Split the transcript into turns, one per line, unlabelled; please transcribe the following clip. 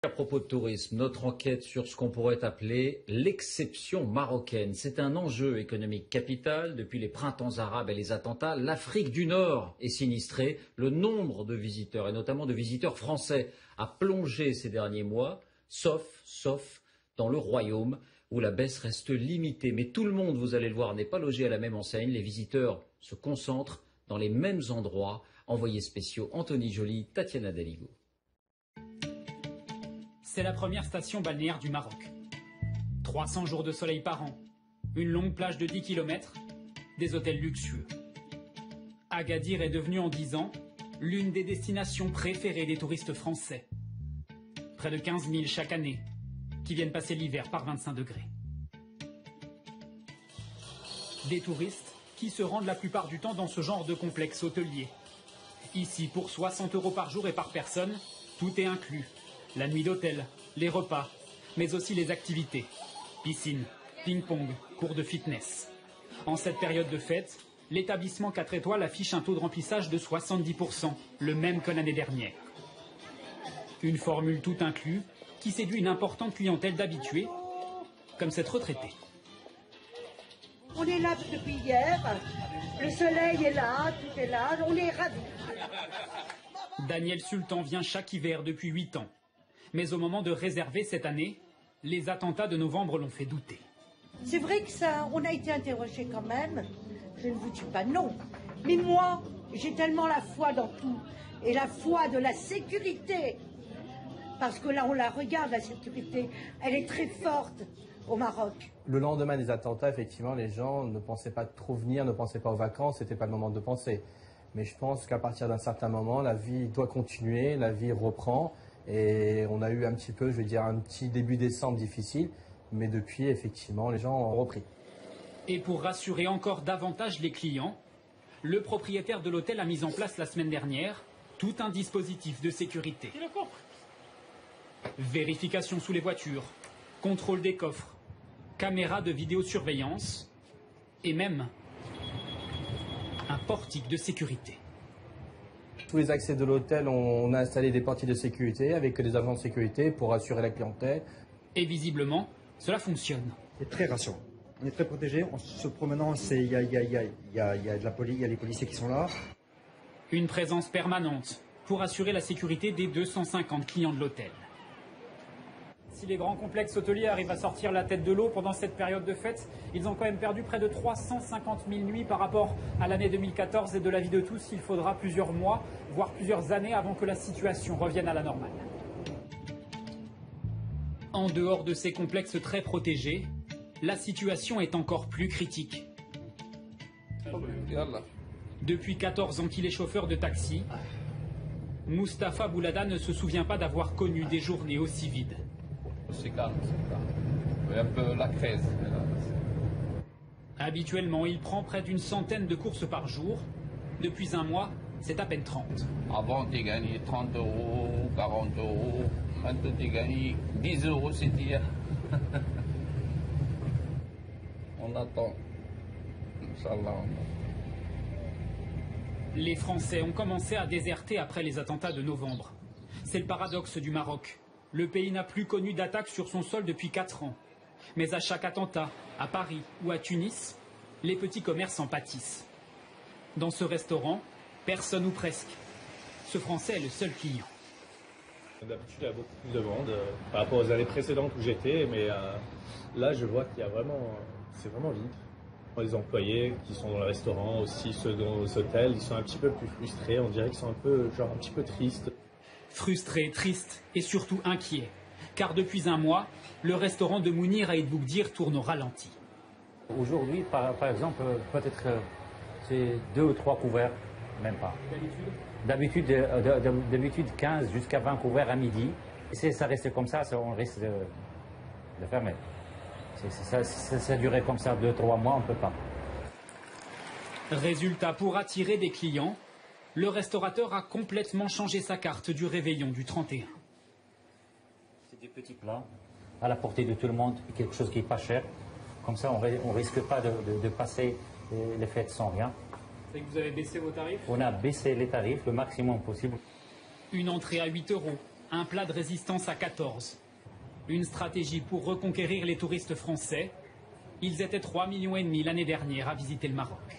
À propos de tourisme, notre enquête sur ce qu'on pourrait appeler l'exception marocaine. C'est un enjeu économique capital. Depuis les printemps arabes et les attentats, l'Afrique du Nord est sinistrée. Le nombre de visiteurs, et notamment de visiteurs français, a plongé ces derniers mois, sauf dans le Royaume, où la baisse reste limitée. Mais tout le monde, vous allez le voir, n'est pas logé à la même enseigne. Les visiteurs se concentrent dans les mêmes endroits. Envoyés spéciaux Anthony Joly, Tatiana Daligo.
C'est la première station balnéaire du Maroc. 300 jours de soleil par an, une longue plage de 10 km, des hôtels luxueux. Agadir est devenue en 10 ans l'une des destinations préférées des touristes français. Près de 15 000 chaque année, qui viennent passer l'hiver par 25 degrés. Des touristes qui se rendent la plupart du temps dans ce genre de complexe hôtelier. Ici, pour 60 € par jour et par personne, tout est inclus. La nuit d'hôtel, les repas, mais aussi les activités. Piscine, ping-pong, cours de fitness. En cette période de fête, l'établissement 4 étoiles affiche un taux de remplissage de 70%, le même que l'année dernière. Une formule tout inclus qui séduit une importante clientèle d'habitués, comme cette retraitée.
On est là depuis hier, le soleil est là, tout est là, on est ravis.
Daniel Sultan vient chaque hiver depuis 8 ans. Mais au moment de réserver cette année, les attentats de novembre l'ont fait douter.
C'est vrai que ça, on a été interrogé quand même, je ne vous dis pas non. Mais moi, j'ai tellement la foi dans tout, et la foi de la sécurité. Parce que là, on la regarde, la sécurité, elle est très forte au Maroc.
Le lendemain des attentats, effectivement, les gens ne pensaient pas trop venir, ne pensaient pas aux vacances, c'était pas le moment de penser. Mais je pense qu'à partir d'un certain moment, la vie doit continuer, la vie reprend. Et on a eu un petit peu, je vais dire, un petit début décembre difficile. Mais depuis, effectivement, les gens ont repris.
Et pour rassurer encore davantage les clients, le propriétaire de l'hôtel a mis en place la semaine dernière tout un dispositif de sécurité. Vérification sous les voitures, contrôle des coffres, caméras de vidéosurveillance et même un portique de sécurité.
Tous les accès de l'hôtel, on a installé des portiques de sécurité avec des agents de sécurité pour assurer la clientèle.
Et visiblement, cela fonctionne.
C'est très rassurant. On est très protégés. En se promenant, il y a de la police, il y a les policiers qui sont là.
Une présence permanente pour assurer la sécurité des 250 clients de l'hôtel. Si les grands complexes hôteliers arrivent à sortir la tête de l'eau pendant cette période de fête, ils ont quand même perdu près de 350 000 nuits par rapport à l'année 2014 et de l'avis de tous, il faudra plusieurs mois, voire plusieurs années avant que la situation revienne à la normale. En dehors de ces complexes très protégés, la situation est encore plus critique. Depuis 14 ans qu'il est chauffeur de taxi, Mustapha Boulada ne se souvient pas d'avoir connu des journées aussi vides.
C'est calme. Un peu la crise.
Habituellement, il prend près d'une centaine de courses par jour. Depuis un mois, c'est à peine 30.
Avant, tu gagnais 30 €, 40 €. Maintenant, tu gagnes 10 € c'est hier. On attend. Inch'Allah.
Les Français ont commencé à déserter après les attentats de novembre. C'est le paradoxe du Maroc. Le pays n'a plus connu d'attaque sur son sol depuis 4 ans. Mais à chaque attentat, à Paris ou à Tunis, les petits commerces en pâtissent. Dans ce restaurant, personne ou presque. Ce Français est le seul client.
D'habitude, il y a beaucoup plus de monde par rapport aux années précédentes où j'étais, mais là, je vois qu'il y a c'est vraiment vide. Les employés qui sont dans le restaurant, aussi ceux dans les hôtels, ils sont un petit peu plus frustrés. On dirait qu'ils sont un petit peu tristes.
Frustrés, tristes et surtout inquiets. Car depuis un mois, le restaurant de Mounir à Ed Boukdir tourne au ralenti.
Aujourd'hui, par exemple, peut-être c'est 2 ou 3 couverts, même pas. D'habitude 15 jusqu'à 20 couverts à midi. Si ça reste comme ça, on risque de fermer. Ça durait comme ça 2-3 mois, on ne peut pas.
Résultat, pour attirer des clients, le restaurateur a complètement changé sa carte du réveillon du 31.
C'est des petits plats à la portée de tout le monde, quelque chose qui n'est pas cher. Comme ça, on ne risque pas de passer les fêtes sans rien.
C'est que vous avez baissé vos tarifs?
On a baissé les tarifs le maximum possible.
Une entrée à 8 €, un plat de résistance à 14. Une stratégie pour reconquérir les touristes français. Ils étaient 3,5 millions l'année dernière à visiter le Maroc.